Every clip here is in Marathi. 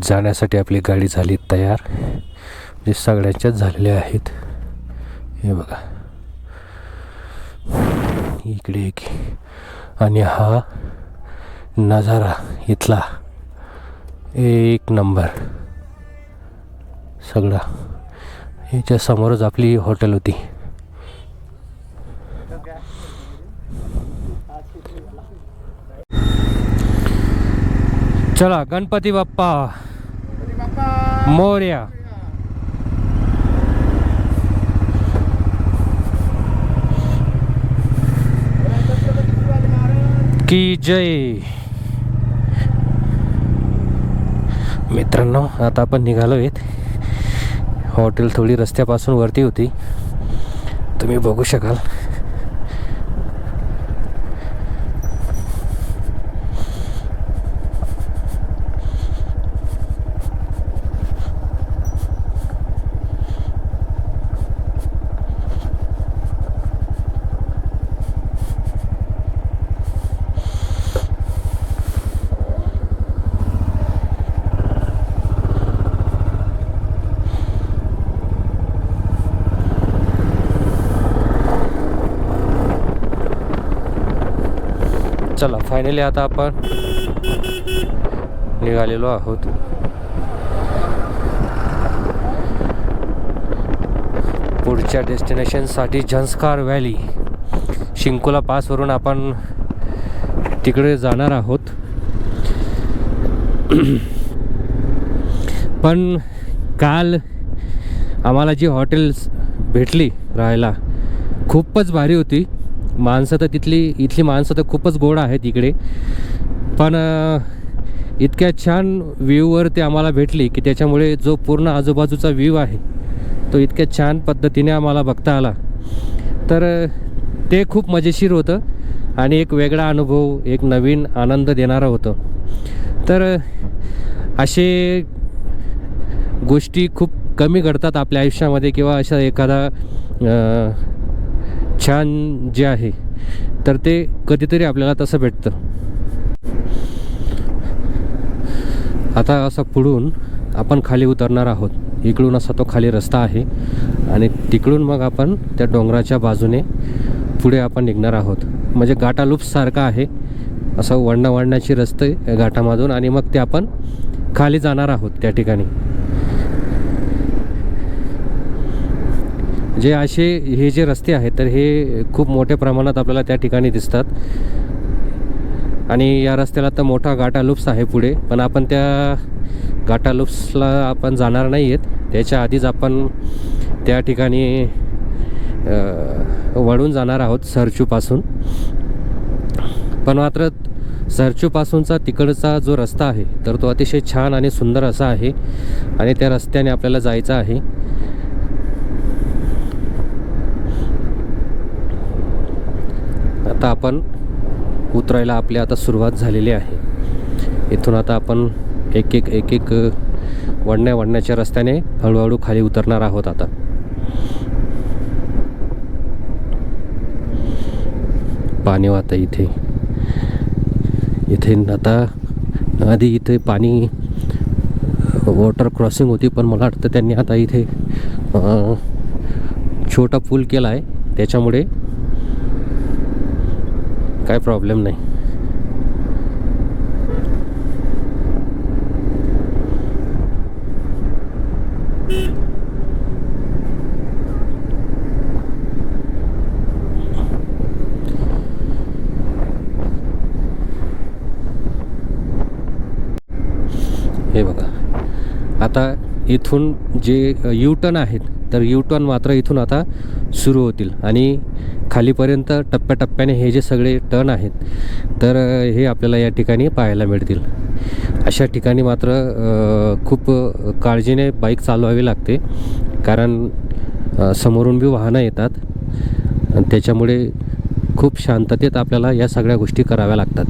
जाण्यासाठी आपली गाडी झाली तयार, जे सगळ्यांच्याच झालेल्या आहेत. हे बघा इकडे एक, आणि हा नजारा इथला एक नंबर सगळा. याच्या समोरच आपली हॉटेल होती. चला, गणपती बाप्पा मोरया. की जय. मित्रांनो, आता आपण निघालो आहेत. हॉटेल थोडी रस्त्यापासून वरती होती, तुम्ही बघू शकाल. चला, फायनली आता आपण निघालेलो आहोत. पुढच्या डेस्टिनेशनसाठी झंस्कार व्हॅली, शिंकुला पासवरून आपण तिकडे जाणार आहोत. पण काल आम्हाला जी हॉटेल्स भेटली राहायला खूपच भारी होती. माणसं तर इथली माणसं तर खूपच गोड आहेत इकडे. पण इतक्या छान व्ह्यूवर ते आम्हाला भेटली की त्याच्यामुळे जो पूर्ण आजूबाजूचा व्ह्यू आहे तो इतक्या छान पद्धतीने आम्हाला बघता आला. तर ते खूप मजेशीर होतं आणि एक वेगळा अनुभव, एक नवीन आनंद देणारं होतं. तर असे गोष्टी खूप कमी घडतात आपल्या आयुष्यामध्ये, किंवा अशा एखादा छान जे आहे तर ते कधीतरी आपल्याला तसं भेटतं. आता असं पुढून आपण खाली उतरणार आहोत. इकडून असा तो खाली रस्ता आहे आणि तिकडून मग आपण त्या डोंगराच्या बाजूने पुढे आपण निघणार आहोत. म्हणजे घाटालूप्ससारखा आहे, असं वळणाची रस्ते घाटामधून, आणि मग ते आपण खाली जाणार आहोत त्या ठिकाणी. जे असे हे जे रस्ते आहेत तर हे खूप मोठ्या प्रमाणात आपल्याला त्या ठिकाणी दिसतात. आणि या रस्त्याला तर मोठा घाटालूप्स आहे पुढे, पण आपण त्या घाटालूप्सला आपण जाणार नाही आहेत. त्याच्या आधीच आपण त्या ठिकाणी वळून जाणार आहोत सरचूपासून. पण मात्र सरचूपासूनचा तिकडचा जो रस्ता आहे तर तो अतिशय छान आणि सुंदर असा आहे, आणि त्या रस्त्याने आपल्याला जायचं आहे. आता आपण उतरायला आपली आता सुरुवात झालेली आहे. इथून आता आपण एक एक वळणाच्या रस्त्याने हळूहळू खाली उतरणार आहोत. आता पाणी वाहतं इथे आता. आधी इथे पाणी वॉटर क्रॉसिंग होती, पण मला वाटतं त्यांनी आता इथे छोटा पूल केला आहे, त्याच्यामुळे काय प्रॉब्लेम नाही. हे बघा, आता इथून जे यू टर्न आहेत तर यू टर्न मात्र इथून आता सुरू होतील, आणि खालीपर्यंत टप्प्याटप्प्याने हे जे सगळे टर्न आहेत तर हे आपल्याला या ठिकाणी पाहायला मिळतील. अशा ठिकाणी मात्र खूप काळजीने बाईक चालवावी लागते, कारण समोरून बी वाहनं येतात, आणि त्याच्यामुळे खूप शांततेत आपल्याला या सगळ्या गोष्टी कराव्या लागतात.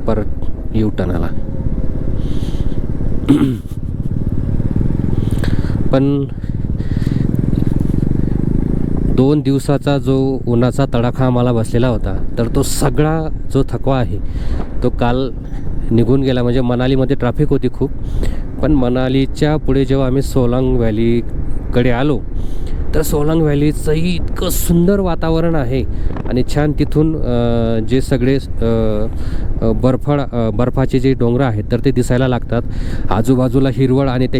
परत यू टर्नाला. पण 2 दिवसाचा जो उन्हाचा तडाखा आम्हाला बसलेला होता, तर तो सगळा जो थकवा आहे तो काल निघून गेला. म्हणजे मनालीमध्ये ट्रॅफिक होती खूप, पण मनालीच्या पुढे जेव्हा आम्ही सोलांग व्हॅलीकडे आलो, तर सोलांग व्हॅलीचंही इतकं सुंदर वातावरण आहे आणि छान तिथून जे सगळे बर्फाचे जे डोंगर आहेत तर ते दिसायला लागतात. आजूबाजूला हिरवळ आणि ते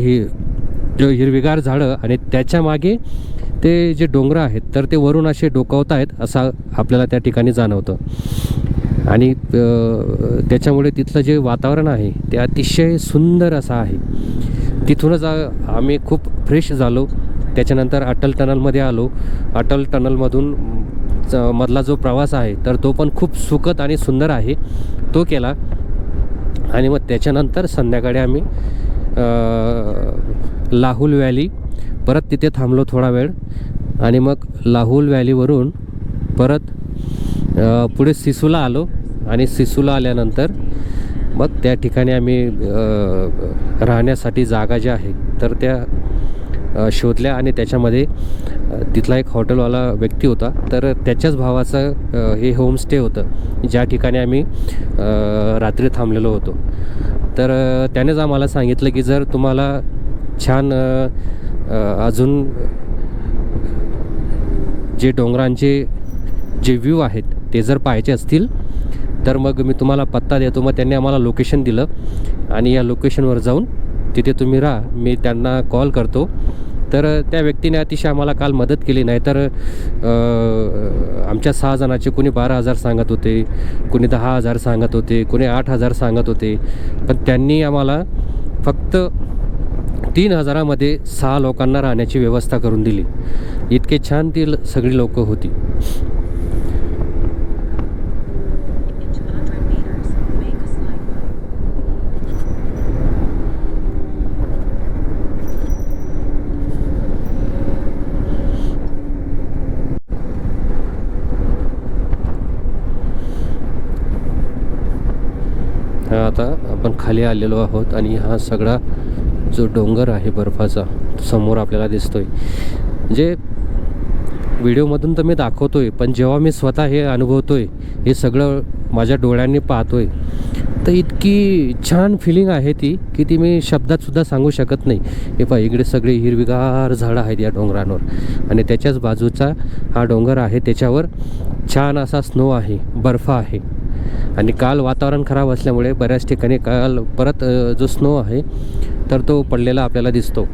हिरवीगार झाडं आणि त्याच्या मागे ते जे डोंगर आहेत तर ते वरून असे डोकावत आहेत असं आपल्याला त्या ठिकाणी जाणवतं. आणि त्याच्यामुळे तिथलं जे वातावरण आहे ते अतिशय सुंदर असं आहे. तिथूनच आम्ही खूप फ्रेश झालो. त्याच्यानंतर अटल टनलमध्ये आलो. अटल टनलमधून मधला जो प्रवास आहे तर तो पण खूप सुखद आणि सुंदर आहे, तो केला. आणि मग त्याच्यानंतर संध्याकाळी आम्ही लाहुल व्हॅली परत तिथे थांबलो थोडा वेळ आणि मग लाहुल व्हॅलीवरून परत पुढे सिसूला आलो. आणि सिसूला आल्यानंतर मग त्या ठिकाणी आम्ही राहण्यासाठी जागा ज्या आहेत तर त्या शोधल्या आणि त्याच्यामध्ये तिथला एक हॉटेलवाला व्यक्ती होता, तर त्याच्याच भावाचं हे होमस्टे होतं ज्या ठिकाणी आम्ही रात्री थांबलेलो होतो. तर त्यानेच आम्हाला सांगितलं की जर तुम्हाला छान अजून जे डोंगरांचे जे व्ह्यू आहेत ते जर पाहायचे असतील तर मग मी तुम्हाला पत्ता देतो. मग त्यांनी आम्हाला लोकेशन दिलं आणि या लोकेशनवर जाऊन तिथे तुम्ही राहा, मी त्यांना कॉल करतो. तर त्या व्यक्तीने अतिशय आम्हाला काल मदत केली. नाहीतर आमच्या 6 जणांचे कोणी 12,000 सांगत होते, कोणी 10,000 सांगत होते, कोणी 8,000 सांगत होते, पण त्यांनी आम्हाला फक्त 3,000मध्ये 6 लोकांना राहण्याची व्यवस्था करून दिली. इतके छान ती सगळी लोक होती. आता आपण खाली आलेलो आहोत आणि हा सगळा जो डोंगर आहे बर्फाचा समोर आपल्याला दिसतोय. म्हणजे व्हिडिओमधून तर मी दाखवतोय, पण जेव्हा मी स्वतः हे अनुभवतोय, हे सगळं माझ्या डोळ्यांनी पाहतोय, तर इतकी छान फिलिंग आहे ती की ती मी शब्दातसुद्धा सांगू शकत नाही. हे पहा, इकडे सगळे हिरवीगार झाडं आहेत या डोंगरांवर आणि त्याच्याच बाजूचा हा डोंगर आहे, त्याच्यावर छान असा स्नो आहे, बर्फ आहे. आणि काल वातावरण खराब असल्यामुळे बऱ्याच ठिकाणी काल परत जो स्नो आहे तर तो पडलेला आपल्याला दिसतो.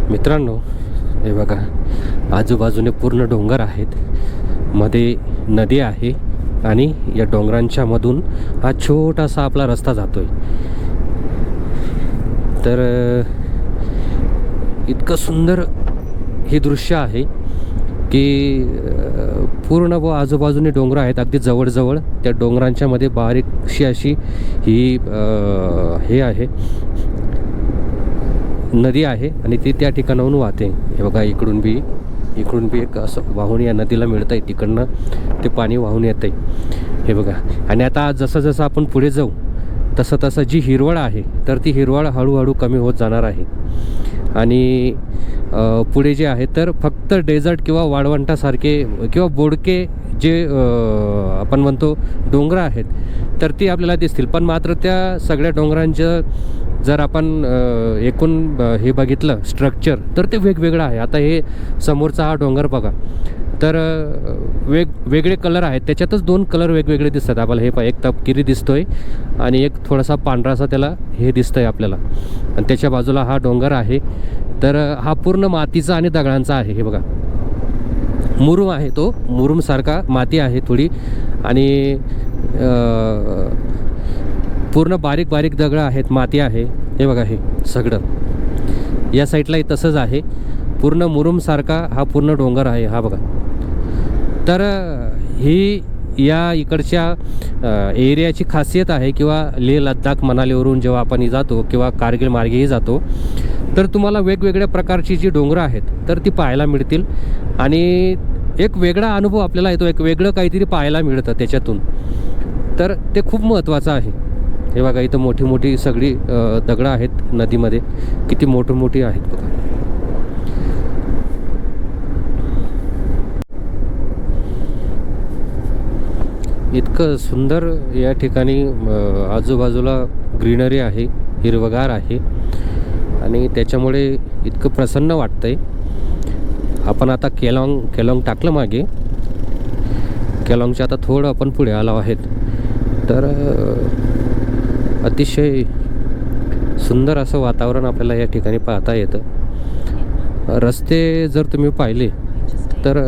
मित्रांनो, हे बघा, आजूबाजूने पूर्ण डोंगर आहेत, मध्ये नदी आहे आणि या डोंगरांच्या मधून हा छोटासा आपला रस्ता जातोय. तर इतकं सुंदर हे दृश्य आहे की पूर्ण व आजूबाजूने डोंगर आहेत अगदी जवळजवळ. त्या डोंगरांच्या मध्ये बारीकशी अशी ही हे आहे, नदी आहे आणि ती त्या ठिकाणाहून वाहते. हे बघा, इकडून बी एक असं वाहून या नदीला मिळतं आहे, तिकडनं ते पाणी वाहून येतं आहे. हे बघा, आणि आता जसं जसं आपण पुढे जाऊ तसं तसं जी हिरवळ आहे तर ती हिरवळ हळूहळू कमी होत जाणार आहे. आणि पुढे जे आहे तर फक्त डेझर्ट किंवा वाळवंटासारखे किंवा बोडके जे आपण म्हणतो डोंगर आहेत तर ती आपल्याला दिसतील. पण मात्र त्या सगळ्या डोंगरांचं जर आपण एकूण हे बघितलं स्ट्रक्चर तर ते वेगवेगळं आहे. आता हे समोरचा हा डोंगर बघा, तर वेगवेगळे कलर आहेत, त्याच्यातच 2 कलर वेगवेगळे दिसतात आपल्याला. हे एक तपकिरी दिसतोय आणि एक थोडासा पांढरासा त्याला हे दिसतंय आपल्याला. आणि त्याच्या बाजूला हा डोंगर आहे, तर हा पूर्ण मातीचा आणि दगडांचा आहे. हे बघा, मुरुम आहे, तो मुरुमसारखा माती आहे थोडी आणि पूर्ण बारीक बारीक दगडं आहेत, माती आहे. हे बघा, हे सगळं या साईडलाही तसंच आहे, पूर्ण मुरुमसारखा हा पूर्ण डोंगर आहे. हा बघा, तर ही या इकडच्या एरियाची खासियत आहे, किंवा लेह लद्दाख मनालीवरून जेव्हा आपण जातो किंवा कारगिल मार्गेही जातो, तर तुम्हाला वेगवेगळ्या प्रकारची जी डोंगरं आहेत तर ती पाहायला मिळतील आणि एक वेगळा अनुभव आपल्याला येतो, एक वेगळं काहीतरी पाहायला मिळतं त्याच्यातून. तर ते खूप महत्त्वाचं आहे. हे बघा, इथं मोठी मोठी सगळी दगडं आहेत नदीमध्ये, किती मोठी मोठी आहेत बघा. इतकं सुंदर या ठिकाणी आजूबाजूला ग्रीनरी आहे, हिरवगार आहे आणि त्याच्यामुळे इतकं प्रसन्न वाटतंय. आपण आता केलॉंग टाकलं मागे, केलॉंगच्या आता थोडं आपण पुढे आलो आहेत. तर अतिशय सुंदर असं वातावरण आपल्याला या ठिकाणी पाहता येतं. रस्ते जर तुम्ही पाहिले तर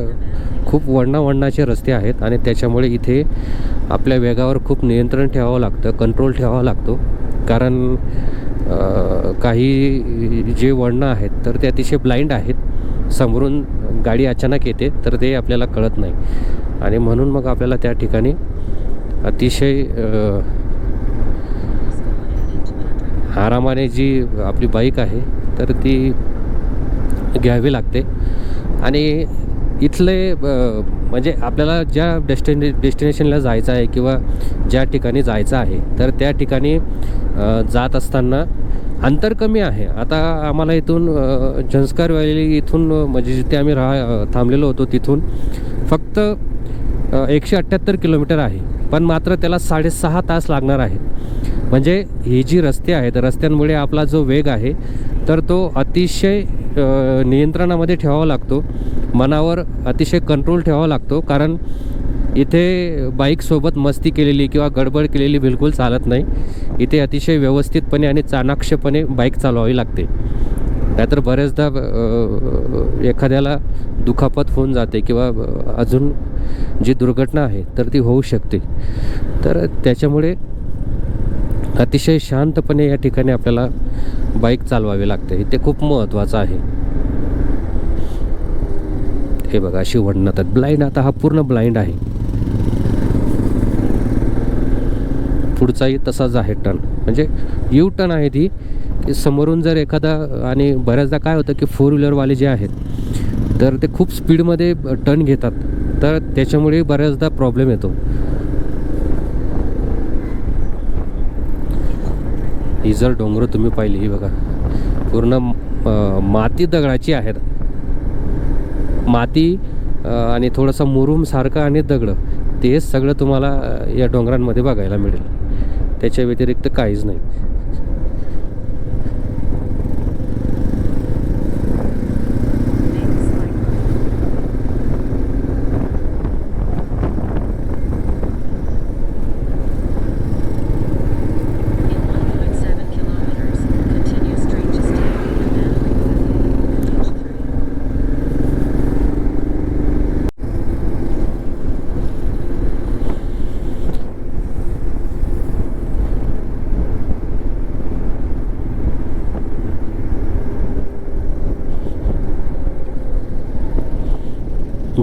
खूप वळणावळणाचे रस्ते आहेत आणि त्याच्यामुळे इथे आपल्या वेगावर खूप नियंत्रण ठेवावं लागतं, कंट्रोल ठेवावा लागतो. कारण काही जे वळणं आहेत तर ते अतिशय ब्लाइंड आहेत. समोरून गाडी अचानक येते तर ते आपल्याला कळत नाही आणि म्हणून मग आपल्याला त्या ठिकाणी अतिशय आरामाने जी आपली बाईक आहे तर ती घ्यावी लागते. आणि इथले म्हणजे आपल्याला ज्या डेस्टिनेशनला जायचं आहे किंवा ज्या ठिकाणी जायचं आहे तर त्या ठिकाणी जात असताना अंतर कमी आहे. आता आम्हाला इथून झंस्कार व्हॅली इथून म्हणजे जिथे आम्ही थांबलेलो होतो तिथून फक्त 178 किलोमीटर आहे, पण मात्र त्याला 6.5 तास लागणार आहेत. म्हणजे ही जी रस्ते आहेत, रस्त्यांमुळे आपला जो वेग आहे तर तो अतिशय नियंत्रणामध्ये ठेवावा लागतो, मनावर अतिशय कंट्रोल ठेवावा लागतो. कारण इथे बाईकसोबत मस्ती केलेली किंवा गडबड केलेली बिलकुल चालत नाही. इथे अतिशय व्यवस्थितपणे आणि चाणाक्षपणे बाईक चालवावी लागते. नाहीतर बऱ्याचदा एखाद्याला दुखापत होऊन जाते किंवा अजून जी दुर्घटना आहे तर ती होऊ शकते. तर त्याच्यामुळे अतिशय शांतपणे या ठिकाणी आपल्याला बाईक चालवावी लागते. ते खूप महत्त्वाचं आहे. हे बघा, अशी वळणं तर ब्लाइंड, आता हा पूर्ण ब्लाइंड आहे. पुढचाही तसाच आहे टर्न, म्हणजे यू टर्न आहे ती, की समोरून जर एखादा, आणि बऱ्याचदा काय होतं की 4 व्हीलरवाले जे आहेत तर ते खूप स्पीडमध्ये टर्न घेतात, तर त्याच्यामुळे बऱ्याचदा प्रॉब्लेम येतो. ही जर डोंगरं तुम्ही पाहिली, ही बघा पूर्ण माती दगडाची आहेत. माती आणि थोडंसं मुरुमसारखं आणि दगडं, तेच सगळं तुम्हाला या डोंगरांमध्ये बघायला मिळेल. त्याच्या व्यतिरिक्त काहीच नाही.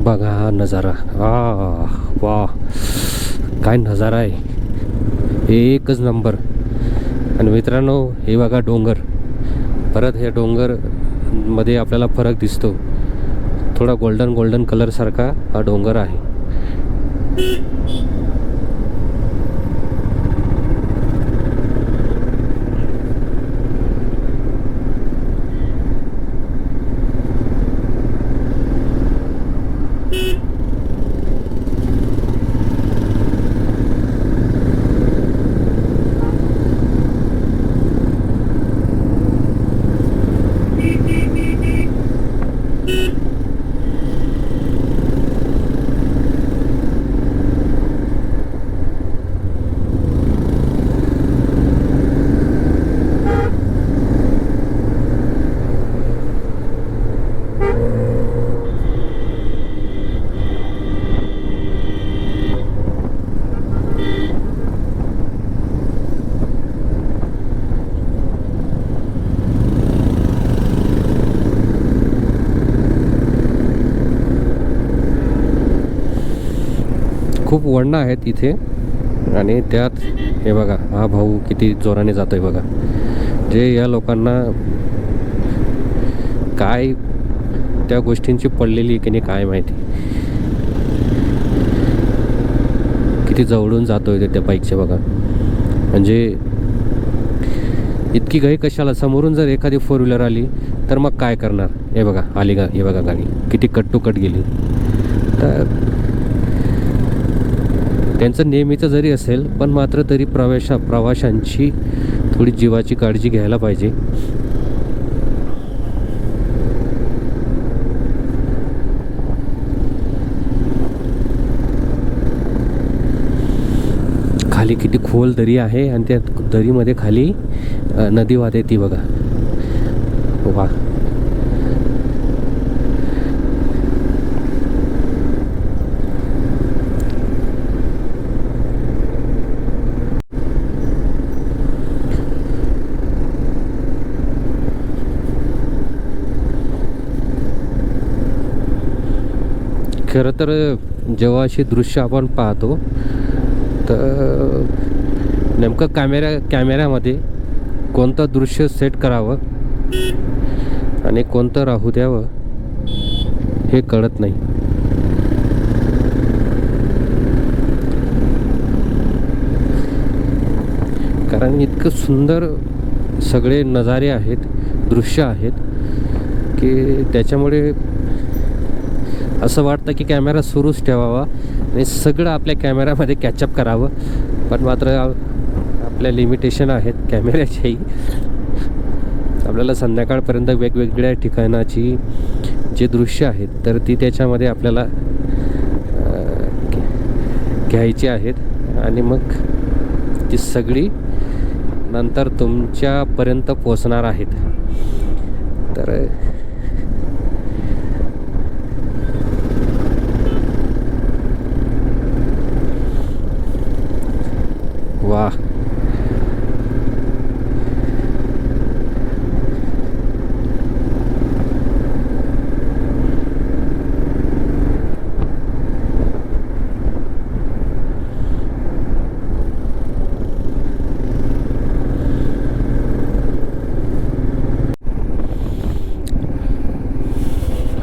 बघा हा नजारा, वाह, काय नजारा आहे, एकच नंबर. आणि मित्रांनो, हे बघा डोंगर, परत हे डोंगर मध्ये आपल्याला फरक दिसतो. थोडा गोल्डन कलर सारखा हा डोंगर आहे. खूप वळणं आहेत इथे आणि त्यात हे बघा हा भाऊ किती जोराने जातोय बघा. जे या लोकांना काय त्या गोष्टींची पडलेली की नाही काय माहिती, किती जवळून जातोय त्या बाईकच्या बघा. म्हणजे इतकी घाई कशाला? समोरून जर एखादी 4 व्हीलर आली तर मग काय करणार? हे बघा आली का, हे बघा गाडी किती कट टू कट गेली. तर त्यांचं नेहमीचं जरी असेल पण मात्र तरी प्रवाशांची थोडी जीवाची काळजी घ्यायला पाहिजे. खाली किती खोल दरी आहे आणि त्या दरीमध्ये खाली नदी वाहते ती बघा. वा, खरं तर जेव्हा अशी दृश्य आपण पाहतो तर नेमकं कॅमेऱ्यामध्ये कोणतं दृश्य सेट करावं आणि कोणतं राहू द्यावं हे कळत नाही. कारण इतकं सुंदर सगळे नजारे आहेत, दृश्य आहेत की त्याच्यामुळे असं वाटतं की कॅमेरा सुरूच ठेवावा आणि सगळं आपल्या कॅमेऱ्यामध्ये कॅचअप करावं. पण मात्र आपल्या लिमिटेशन आहेत कॅमेऱ्याच्याही. आपल्याला संध्याकाळपर्यंत वेगवेगळ्या ठिकाणाची जे दृश्य आहेत तर ती त्याच्यामध्ये आपल्याला घ्यायची आहेत आणि मग ती सगळी नंतर तुमच्यापर्यंत पोचणार आहेत. तर वाह,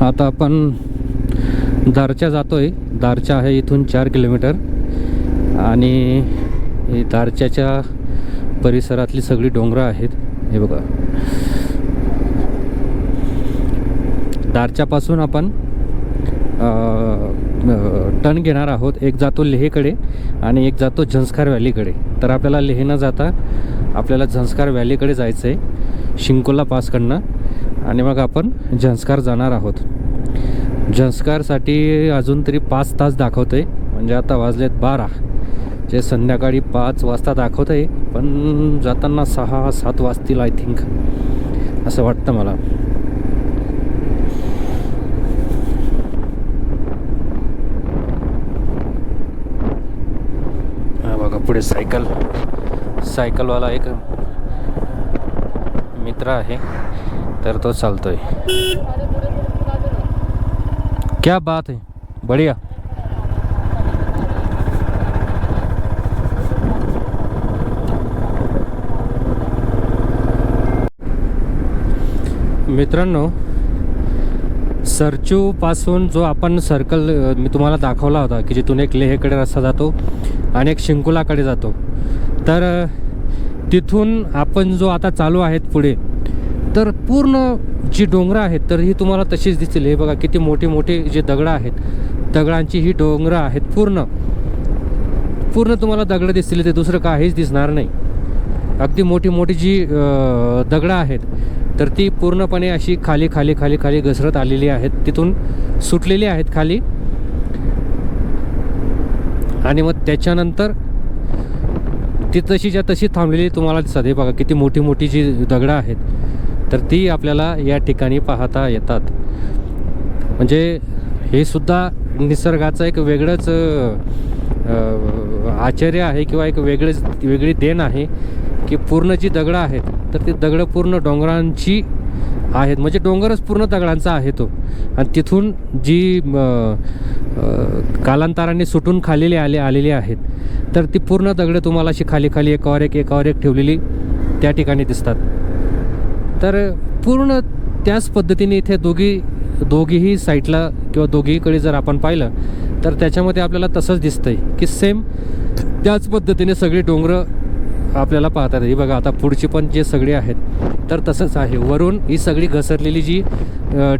आता आपण दारच्या जातोय. दारच्या आहे इथून 4 किलोमीटर आणि दारच्याच्या परिसरातली सगळी डोंगरं आहेत. हे बघा, दारच्यापासून आपण टर्न घेणार आहोत. एक जातो लेहकडे आणि एक जातो झंस्कार व्हॅलीकडे. तर आपल्याला लेह न जाता आपल्याला झंस्कार व्हॅलीकडे जायचं आहे शिंकोला पासकडनं आणि मग आपण झंस्कार जाणार आहोत. झंस्कारसाठी अजून तरी 5 तास दाखवतं आहे. म्हणजे आता वाजलेत 12, जे संध्याकाळी 5 वाजता दाखवतं आहे पण जाताना 6-7 वाजतील आय थिंक, असं वाटतं मला. हा बघा पुढे सायकलवाला एक मित्र आहे तर तो चालतोय. क्या बात है, बढ़िया. मित्रांनो, सरचूपासून जो आपण सर्कल मी तुम्हाला दाखवला होता की जिथून एक लेहकडे रस्ता जातो आणि एक शिंकुलाकडे जातो, तर तिथून आपण जो आता चालू आहेत पुढे, तर पूर्ण जी डोंगरं आहेत तर ही तुम्हाला तशीच दिसतील. हे बघा किती मोठी मोठी जे दगडं आहेत, दगडांची ही डोंगरं आहेत. पूर्ण तुम्हाला दगडं दिसतील, ते दुसरं काहीच दिसणार नाही. अगदी मोठी मोठी जी दगडं आहेत तर ती पूर्णपणे अशी खाली खाली खाली खाली घसरत आलेली आहेत, तिथून सुटलेली आहेत खाली. आणि मग त्याच्यानंतर ती तशीच्या तशी थांबलेली तुम्हाला दिसतात. हे बघा किती मोठी मोठी जी दगडं आहेत तर ती आपल्याला या ठिकाणी पाहता येतात. म्हणजे हे सुद्धा निसर्गाचं एक वेगळंच आश्चर्य आहे किंवा एक वेगळी देण आहे की पूर्ण जी दगडं आहेत तर ती दगडं पूर्ण डोंगरांची आहेत, म्हणजे डोंगरच पूर्ण दगडांचा आहे तो. आणि तिथून जी कालांतराने सुटून खाली आलेली आहेत, तर ती पूर्ण दगडं तुम्हाला अशी खाली खाली एकावर एक ठेवलेली त्या ठिकाणी दिसतात. तर पूर्ण त्याच पद्धतीने इथे दोघीही साईडला किंवा दोघीकडे जर आपण पाहिलं तर त्याच्यामध्ये आपल्याला तसंच दिसतंय की सेम त्याच पद्धतीने सगळी डोंगरं आपल्याला पाहतात. ही बघा आता पुढची पण जे सगळे आहेत तर तसंच आहे. वरून ही सगळी घसरलेली जी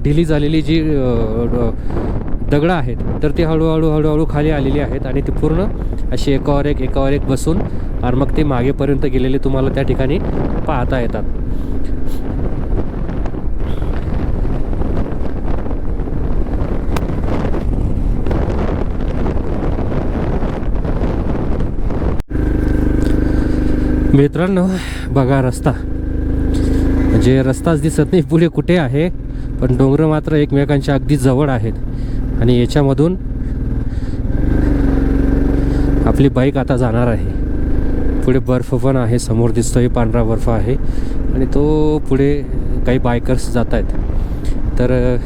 ढिली झालेली जी दगडं आहेत तर ती हळूहळू खाली आलेली आहेत आणि ती पूर्ण अशी एकावर एक बसून आणि मग ते मागेपर्यंत गेलेले तुम्हाला त्या ठिकाणी पाहता येतात. मित्रांनो बघा रस्ता, म्हणजे रस्ताच दिसत नाही पुढे कुठे आहे, पण डोंगर मात्र एकमेकांच्या अगदी जवळ आहेत. आणि याच्यामधून आपली बाईक आता जाणार आहे. पुढे बर्फ पण आहे, समोर दिसतोय पांढरा बर्फ आहे आणि तो पुढे काही बायकर्स जात आहेत. तर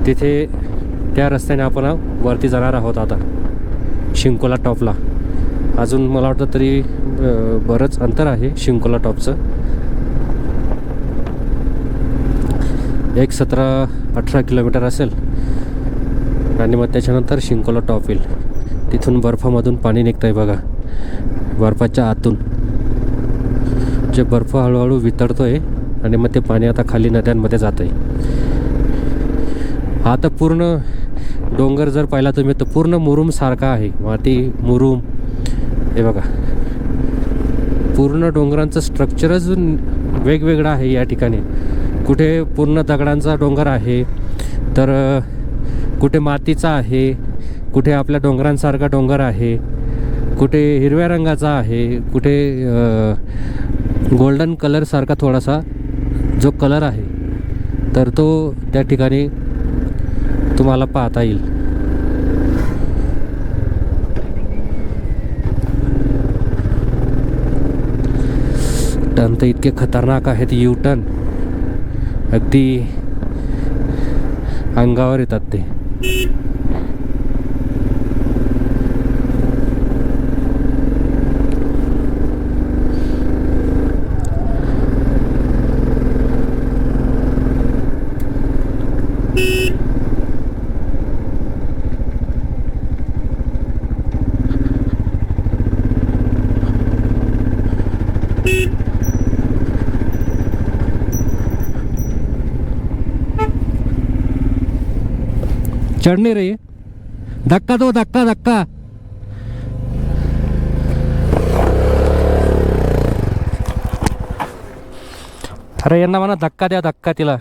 तिथे त्या रस्त्याने आपण वरती जाणार आहोत आता शिंकोला टॉपला. अजून मला वाटतं तरी बरंच अंतर आहे शिंकोला टॉपचं. 17-18 किलोमीटर असेल आणि मग त्याच्यानंतर शिंकोला टॉप येईल. तिथून बर्फामधून पाणी निघतं आहे बघा, बर्फाच्या आतून जे बर्फ हळूहळू वितळतो आहे आणि मग ते पाणी आता खाली नद्यांमध्ये जातं आहे. आता पूर्ण डोंगर जर पाहिला तुम्ही तर पूर्ण मुरुमसारखा आहे, माती मुरुम. हे बघा पूर्ण डोंगरांचं स्ट्रक्चरच वेगवेगळं आहे या ठिकाणी. कुठे पूर्ण दगडांचा डोंगर आहे तर कुठे मातीचा आहे, कुठे आपल्या डोंगरांसारखा डोंगर आहे, कुठे हिरव्या रंगाचा आहे, कुठे गोल्डन कलरसारखा थोडासा जो कलर आहे तर तो त्या ठिकाणी तुम्हाला पाहता येईल. टर्न तर इतके खतरनाक आहेत, यू टर्न अगदी अंगावर येतात ते. चढ़ नहीं रही है, धक्का दो, धक्का धक्का. अरे यांना म्हणा धक्का द्या, धक्का तिला.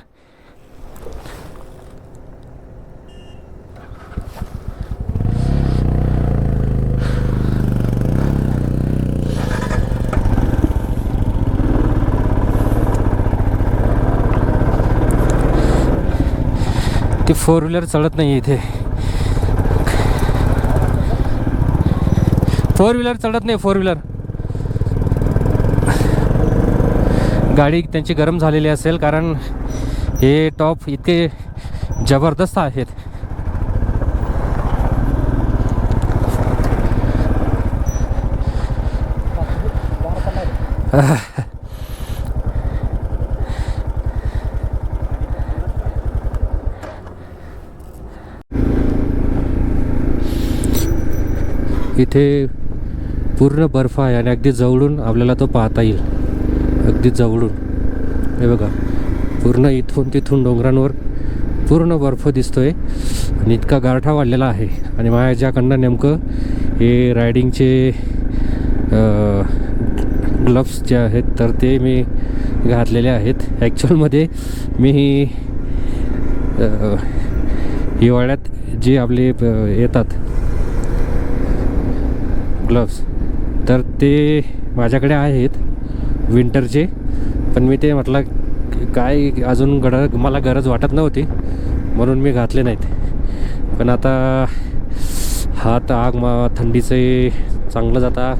ती 4 व्हीलर चढत नाही इथे, 4 व्हीलर चढत नाही. 4 व्हीलर गाडी त्यांची गरम झालेली असेल, कारण हे टॉप इतके जबरदस्त आहेत. इथे पूर्ण बर्फ आहे आणि अगदी जवळून आपल्याला तो पाहता येईल, अगदी जवळून. हे बघा पूर्ण इथून तिथून डोंगरांवर पूर्ण बर्फ दिसतोय आणि इतका गारठा वाढलेला आहे. आणि माझ्याकडनं नेमकं हे रायडिंगचे ग्लव्स जे आहेत तर ते मी घातलेले आहेत. ॲक्च्युअलमध्ये मी हिवाळ्यात जे आपले येतात ग्लव्स तर ते माझ्याकडे आहेत विंटरचे, पण मी ते म्हटलं काय अजून मला गरज वाटत नव्हती म्हणून मी घातले नाहीत. पण आता हात थंडीचे चांगलं जाता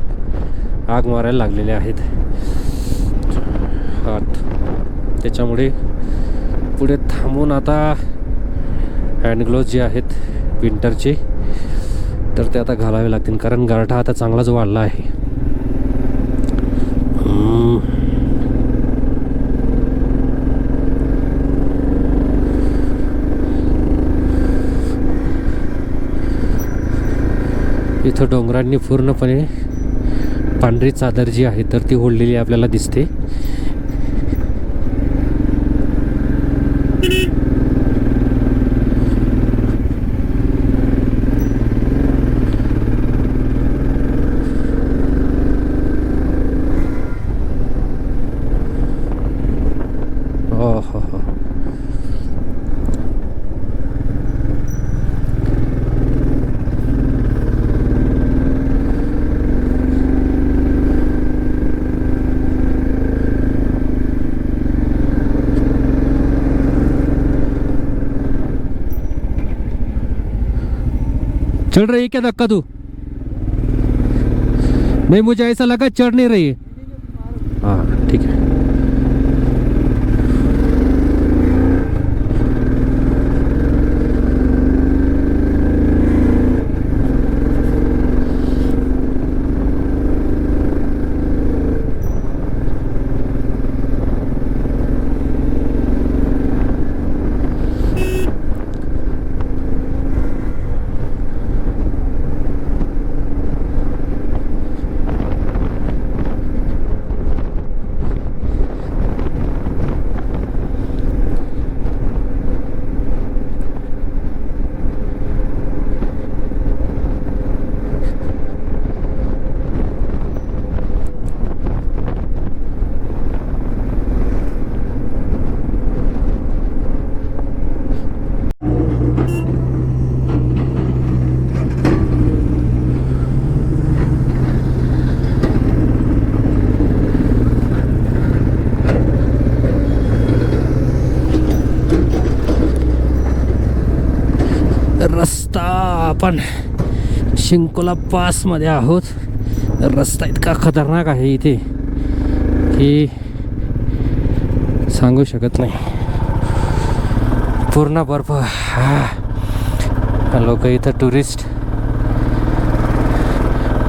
आग मारायला लागलेले आहेत हात. त्याच्यामुळे पुढे थांबून आता हँड ग्लोव्ज जे आहेत विंटरचे तर ते आता घालावे लागतील, कारण गारठा आता चांगलाच वाढला आहे. इथं डोंगरांनी पूर्णपणे पांढरी चादर जी आहे तर ती ओढलेली आपल्याला दिसते. हो हो हो. चढ़ रही है क्या धक्का तू? नहीं, मुझे ऐसा लगा चढ़ नहीं रही है. हाँ ठीक है. रस्ता आपण शिंकोला पास मध्ये आहोत. रस्ता इतका खतरनाक आहे इथे की सांगू शकत नाही. पूर्ण बर्फ. लोक इथं टुरिस्ट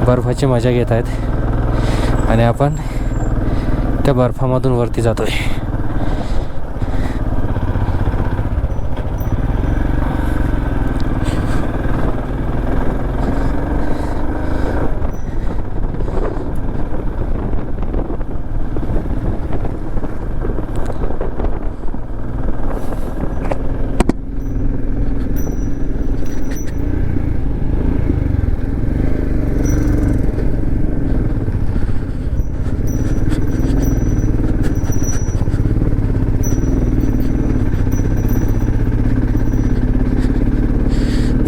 बर्फाची मजा घेत आहेत आणि आपण त्या बर्फामधून वरती जातोय.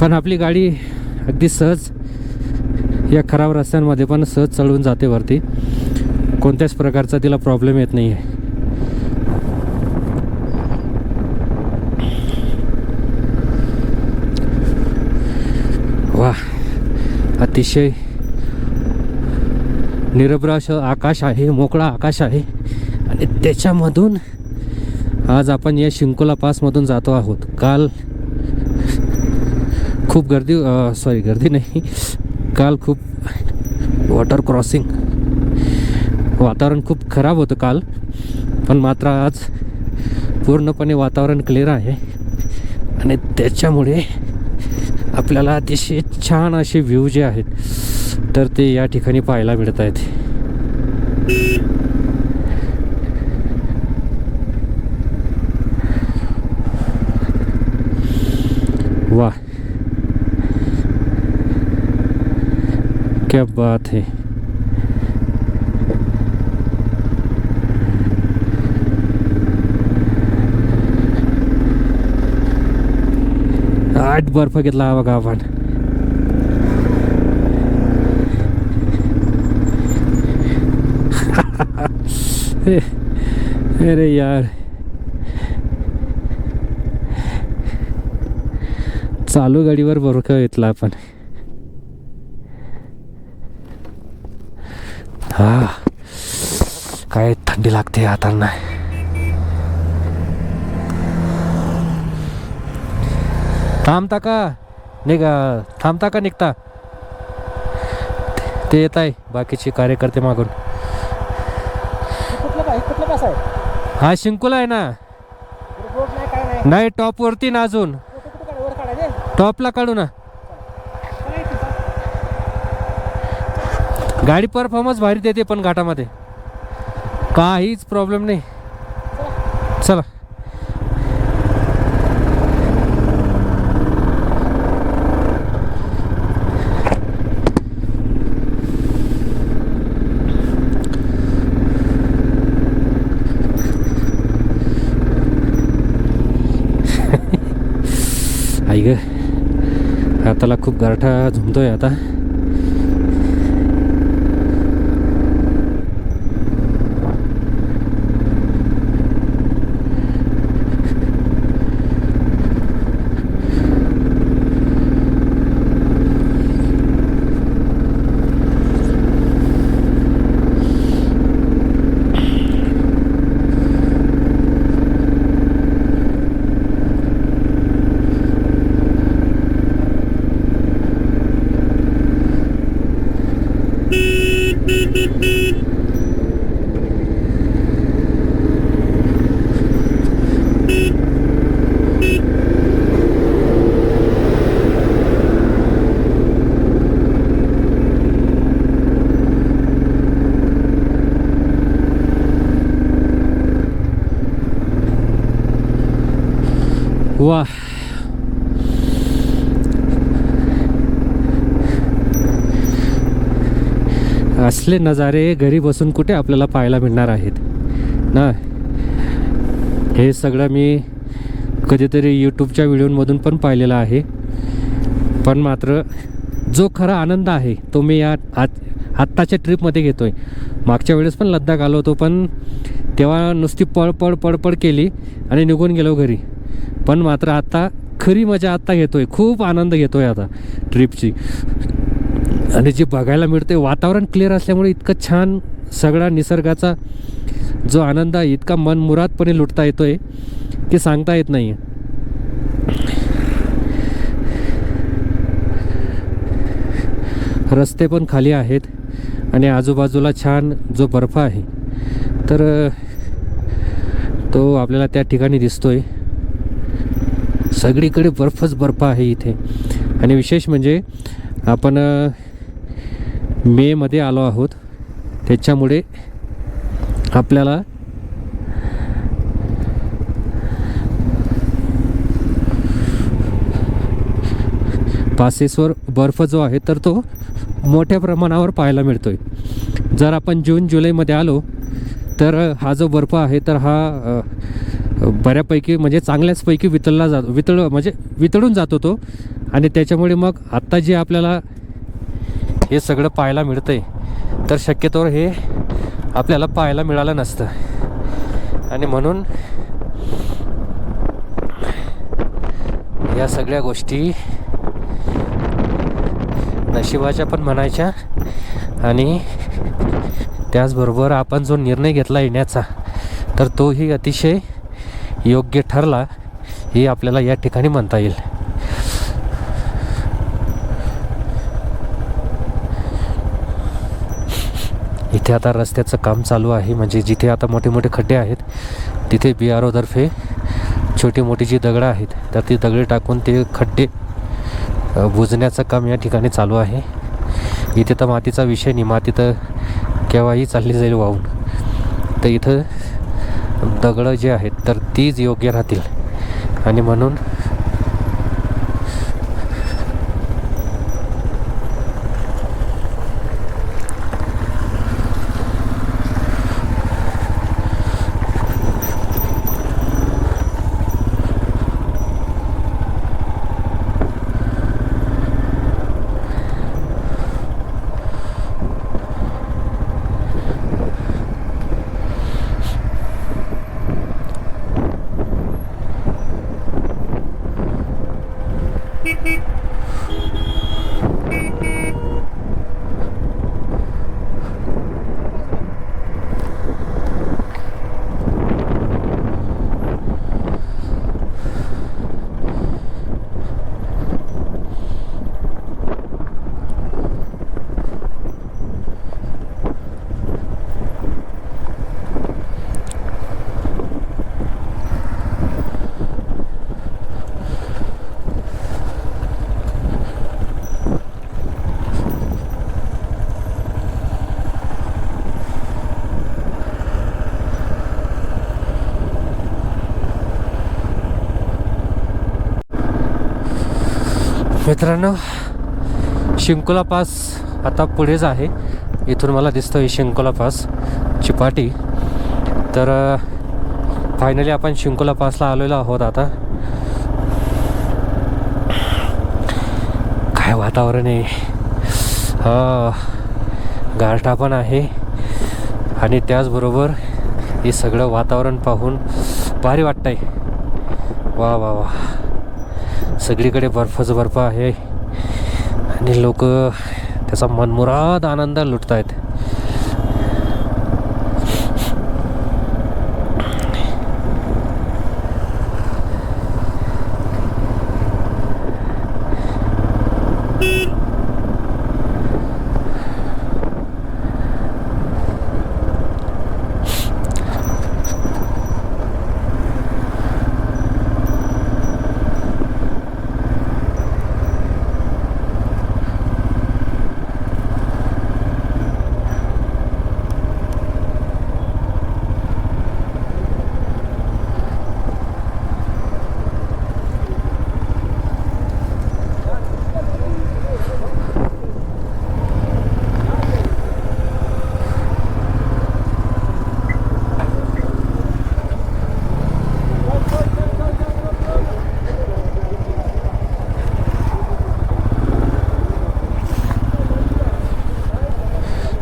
पण आपली गाडी अगदी सहज या खराब रस्त्यांमध्ये पण सहज चढून जाते वरती. कोणत्याच प्रकारचा तिला प्रॉब्लेम येत नाही आहे. वा, अतिशय निरभ्र आकाश आहे, मोकळा आकाश आहे आणि त्याच्यामधून आज आपण या शिंकोला पासमधून जातो आहोत. काल खूप गर्दी नाही, काल खूप वॉटर क्रॉसिंग, वातावरण खूप खराब होतं काल, पण मात्र आज पूर्णपणे वातावरण क्लिअर आहे आणि त्याच्यामुळे आपल्याला अतिशय छान असे व्ह्यू जे आहेत तर ते या ठिकाणी पाहायला मिळत आहेत. वाह, क्या बात है. आठ बर्फ घेतला हा बघा आपण. अरे यार, चालू गाडीवर बर्फ घेतला आपण. हा, काय थंडी लागते हातांना. थांबता का थांबता का निघता? ते येत आहे बाकीचे कार्यकर्ते मागून. कुठलं कसं आहे? हा शिंकुला आहे ना. रोड नाही काय नाही. नाही टॉप वरती ना अजून. कुठं वर काढायचे? टॉपला काढू ना. गाडी परफॉर्मन्स भारी देते पण घाटामध्ये काहीच प्रॉब्लेम नाही. चला आई ग हाताला खूप गारठा झुमतोय आता. वा असले नजारे घरी बसून कुठे आपल्याला पाहायला मिळणार आहेत ना. हे सगळं मी कधीतरी यूट्यूबच्या व्हिडिओमधून पण पाहिलेलं आहे. पण मात्र जो खरा आनंद आहे तो मी या आत्ताच्या ट्रिपमध्ये घेतो आहे. मागच्या वेळेस पण लद्दाख आलो होतो पण तेव्हा नुसती पळपळ केली आणि निघून गेलो घरी. पण मात्र आता खरी मजा आत्ता घेतो आहे. खूप आनंद घेतो आहे आता ट्रिपची. आणि जे बघायला मिळते वातावरण क्लिअर असल्यामुळे इतकं छान सगळा निसर्गाचा जो आनंद आहे इतका मनमुरादपणे लुटता येतो आहे की सांगता येत नाही. रस्ते पण खाली आहेत आणि आजूबाजूला छान जो बर्फ आहे तर तो आपल्याला त्या ठिकाणी दिसतोय. सगळीकडे बर्फच बर्फ आहे इथे. आणि विशेष म्हणजे आपण मेमध्ये आलो आहोत त्याच्यामुळे आपल्याला पासेसवर बर्फ जो आहे तर तो मोठ्या प्रमाणावर पाहायला मिळतोय. जर आपण जून जुलैमध्ये आलो तर हा जो बर्फ आहे तर हा बऱ्यापैकी म्हणजे चांगल्याचपैकी वितळून जातो तो. आणि त्याच्यामुळे मग आत्ता जे आपल्याला हे सगळं पाहायला मिळतंय तर शक्यतोवर हे आपल्याला पाहायला मिळालं नसतं. आणि म्हणून या सगळ्या गोष्टी नशिबाच्या पण म्हणायच्या. आणि त्याचबरोबर आपण जो निर्णय घेतला येण्याचा तर तोही अतिशय योग्य ठरला हे आपल्याला या ठिकाणी म्हणता येईल. इथे आता रस्त्याचं काम चालू आहे. म्हणजे जिथे आता मोठे मोठे खड्डे आहेत तिथे BRO तर्फे छोटी मोठी जी दगडं आहेत तर ती दगडे टाकून ते खड्डे बुजण्याचं काम या ठिकाणी चालू आहे. इथे तर मातीचा विषय नाही. माती तर केव्हाही चालली जाईल वाहून. तर इथं दगडं जे आहेत तर तीच योग्य राहतील. आणि म्हणून मित्रांनो, शिंकुला पास आता पुढेच आहे. इथून मला दिसतोय शिंकुला पास चिपाटी. तर फायनली आपण शिंकुला पासला आलेलो आहोत. आता काय वातावरण आहे, गारठा पण आहे आणि त्याचबरोबर हे सगळं वातावरण पाहून भारी वाटतंय. वा वा वा, सगळीकडे बर्फच बर्फ आहे आणि लोक त्याचा मनमुराद आनंद लुटत आहेत.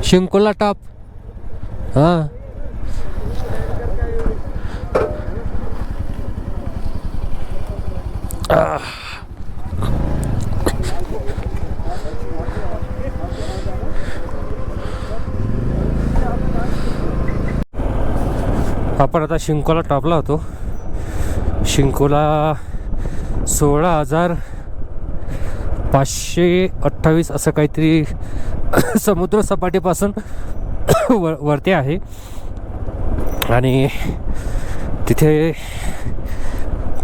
शिंकुला टॉप. हां, आपण आता शिंकुला टॉपला होतो. शिंकुला 16,528 असं काहीतरी समुद्र सपाटीपासून वरती आहे आणि तिथे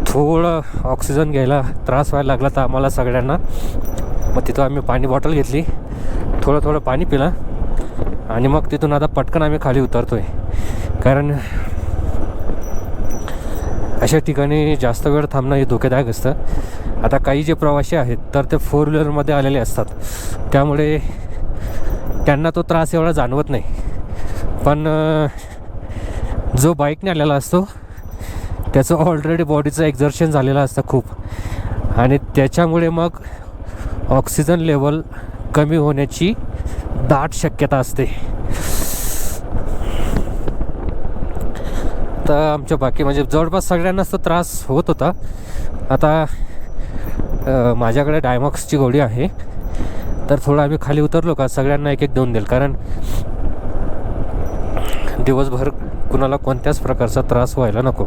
थोडं ऑक्सिजन घ्यायला त्रास व्हायला लागला तर आम्हाला सगळ्यांना. मग तिथं आम्ही पाणी बॉटल घेतली, थोडं पाणी पिलं आणि मग तिथून आता पटकन आम्ही खाली उतरतोय. कारण अशा ठिकाणी जास्त वेळ थांबणं हे धोकेदायक असतं. आता काही जे प्रवासी आहेत तर ते 4 व्हीलरमध्ये आलेले असतात, त्यामुळे त्यांना तो त्रास एवढा जाणवत नाही. पण जो बाईकने आलेला असतो त्याचं ऑलरेडी बॉडीचं एक्झर्शन झालेलं असतं खूप, आणि त्याच्यामुळे मग ऑक्सिजन लेवल कमी होण्याची दाट शक्यता असते. तर आमच्या बाकी म्हणजे जवळपास सगळ्यांनाच तो त्रास होत होता. आता माझ्याकडे डायमॉक्सची गोळी आहे, तर थोडं आम्ही खाली उतरलो का सगळ्यांना एक देऊन देईल. कारण दिवसभर कुणाला कोणत्याच प्रकारचा त्रास व्हायला नको.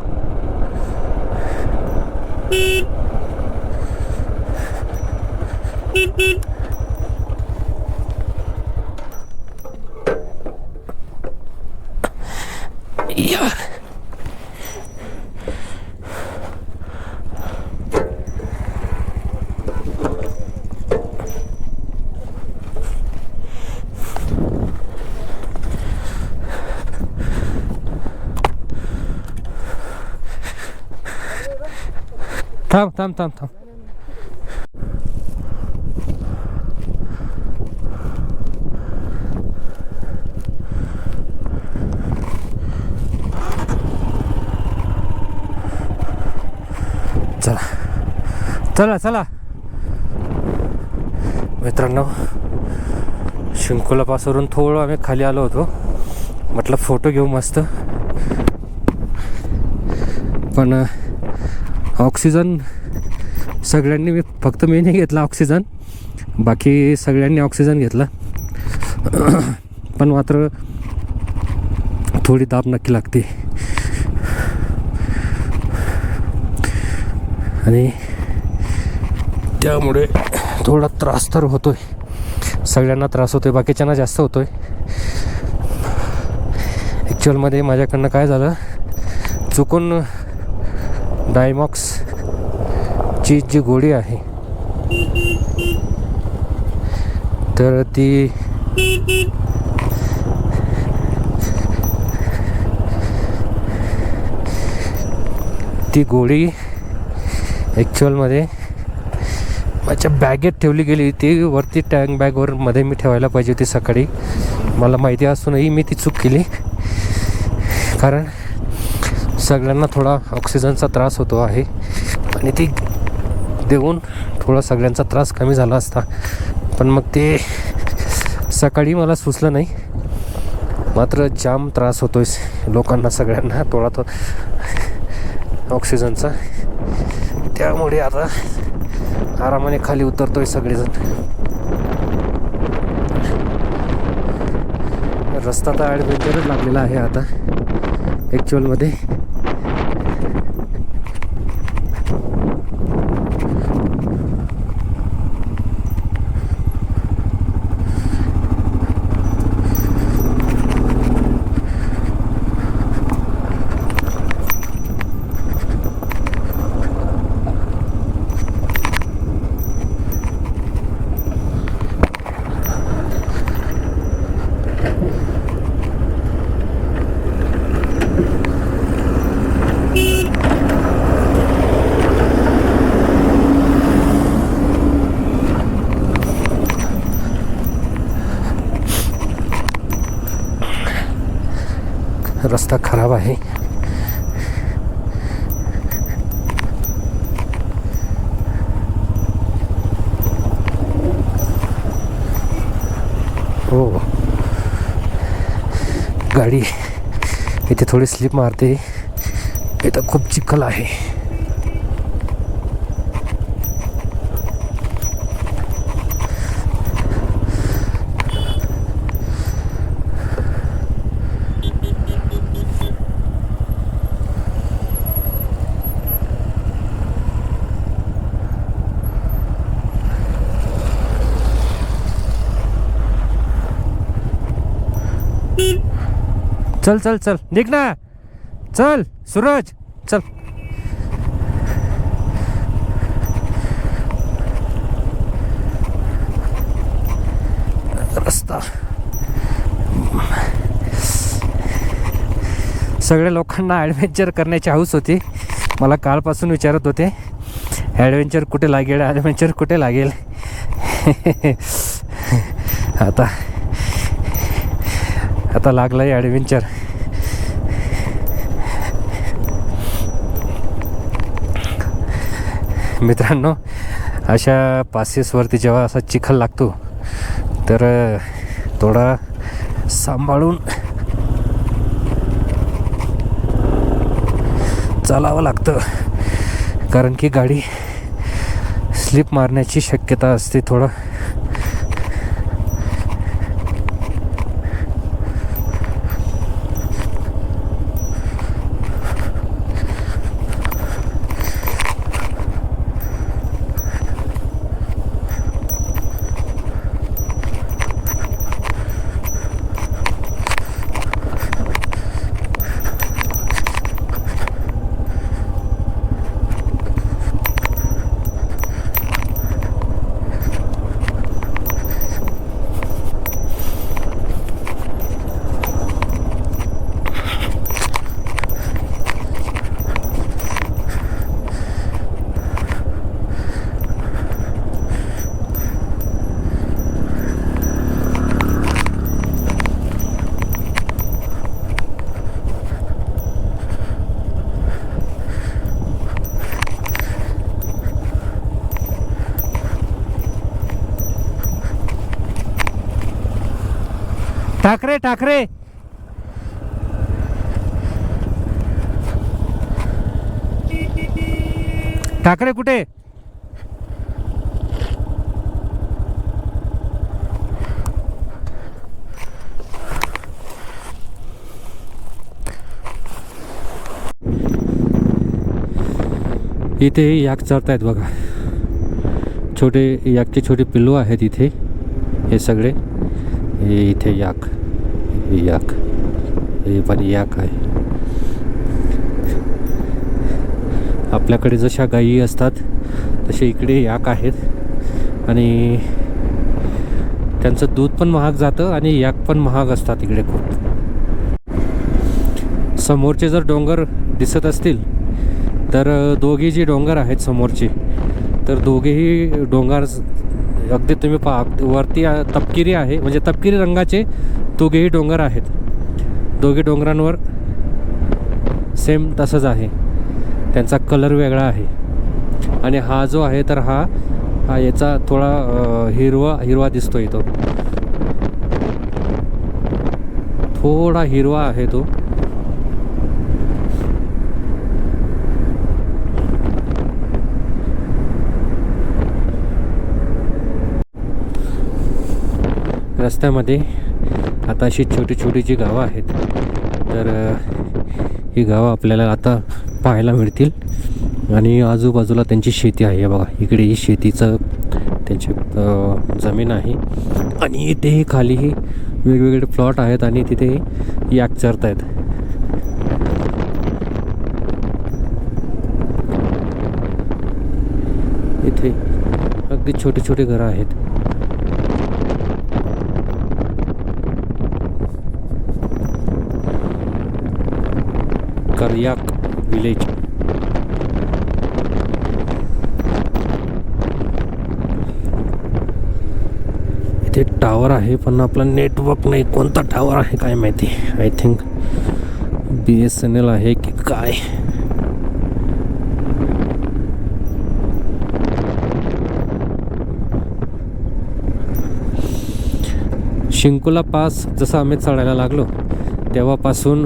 यार, थांब थांब थांब थांब. चला चला चला मित्रांनो, शिंकुलापासून थोडं आम्ही खाली आलो होतो. म्हटलं फोटो घेऊ मस्त, पण ऑक्सिजन सगळ्यांनी, फक्त मी नाही घेतला ऑक्सिजन, बाकी सगळ्यांनी ऑक्सिजन घेतला. पण मात्र थोडी दाब नक्की लागते आणि त्यामुळे थोडा त्रास तर होतोय. सगळ्यांना त्रास होतोय, बाकीच्यांना जास्त होतोय. ॲक्च्युअलमध्ये माझ्याकडनं काय झालं, चुकून डायमॉक्सची जी गोळी आहे तर ती गोळी ॲक्च्युअलमध्ये माझ्या बॅगेत ठेवली गेली ती वरती टँक बॅगवर मध्ये मी ठेवायला पाहिजे होती सकाळी. मला माहिती असूनही मी ती चूक केली, कारण सगळ्यांना थोडा ऑक्सिजनचा त्रास होतो आहे आणि ती देऊन थोडा सगळ्यांचा त्रास कमी झाला असता. पण मग ते सकाळी मला सुचलं नाही. मात्र जाम त्रास होतोय लोकांना, सगळ्यांना थोडा ऑक्सिजनचा. त्यामुळे आता आरामाने खाली उतरतोय सगळेजण. रस्ता तर ॲडव्हेंचरच लागलेला आहे आता ॲक्च्युअलमध्ये. रस्ता खराब आहे. हो, गाडी इथे थोडी स्लिप मारते. इथं खूप चिखल आहे. चल चल चल निघ ना, चल सूरज चल. रस्ता सगळ्या लोकांना ॲडव्हेंचर करण्याची हौस होती. मला कालपासून विचारत होते ॲडव्हेंचर कुठे लागेल, ॲडव्हेंचर कुठे लागेल. आता लागला आहे ॲडव्हेंचर. मित्रांनो, अशा पासेसवरती जेव्हा असा चिखल लागतो तर थोडा सांभाळून चालावं लागतं, कारण की गाडी स्लिप मारण्याची शक्यता असते थोडं. ठाकरे ठाकरे ठाकरे कुठे? इथे याक चरतायत बघा. छोटे याकचे छोटे पिल्लू आहेत इथे. हे सगळे हे इथे याक, हे याक, हे पण याक आहे. आपल्याकडे जशा गायी असतात तसे इकडे याक आहेत आणि त्यांचं दूध पण महाग जातं आणि याक पण महाग असतात इकडे खूप. समोरचे जर डोंगर दिसत असतील तर दोघी जी डोंगर आहेत समोरची तर दोघेही डोंगर अगदी तुम्ही पहा वरती तपकिरी आहे, म्हणजे तपकिरी रंगाचे दोघेही डोंगर आहेत. दोघे डोंगरांवर सेम तसंच आहे, त्यांचा कलर वेगळा आहे. आणि हा जो आहे तर हा याचा थोडा हिरवा दिसतोय, तो थोडा हिरवा आहे तो. रस्त्यामध्ये आता अशी छोटी छोटी जी गावं आहेत, तर ही गावं आपल्याला आता पाहायला मिळतील. आणि आजूबाजूला त्यांची शेती आहे. बघा इकडे ही शेतीचं त्यांची जमीन आहे आणि इथे खालीही वेगवेगळे प्लॉट आहेत आणि तिथे याक चरत आहेत. इथे अगदी छोटे छोटे घरं आहेत. करयाक विलेज. इथे टावर आहे पण आपला नेटवर्क नाही. कोणता टावर आहे काय माहिती. आय थिंक BSNL आहे की काय. शिंकुला पास जसं आम्ही चढायला लागलो तेव्हापासून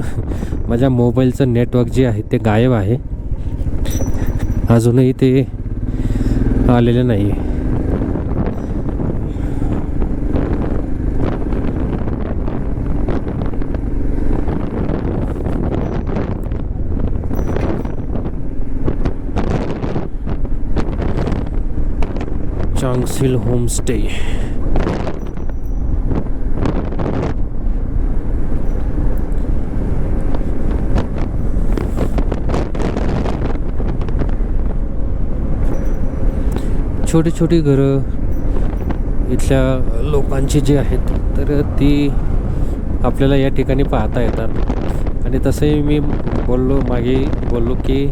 माझ्या मोबाईलचं नेटवर्क जे आहे ते गायब आहे. अजूनही ते आलेलं नाही आहे. चांगसील होमस्टे. छोटी छोटी घरं इथल्या लोकांची जी आहेत तर ती आपल्याला या ठिकाणी पाहता येतात. आणि तसंही मी मागे बोललो की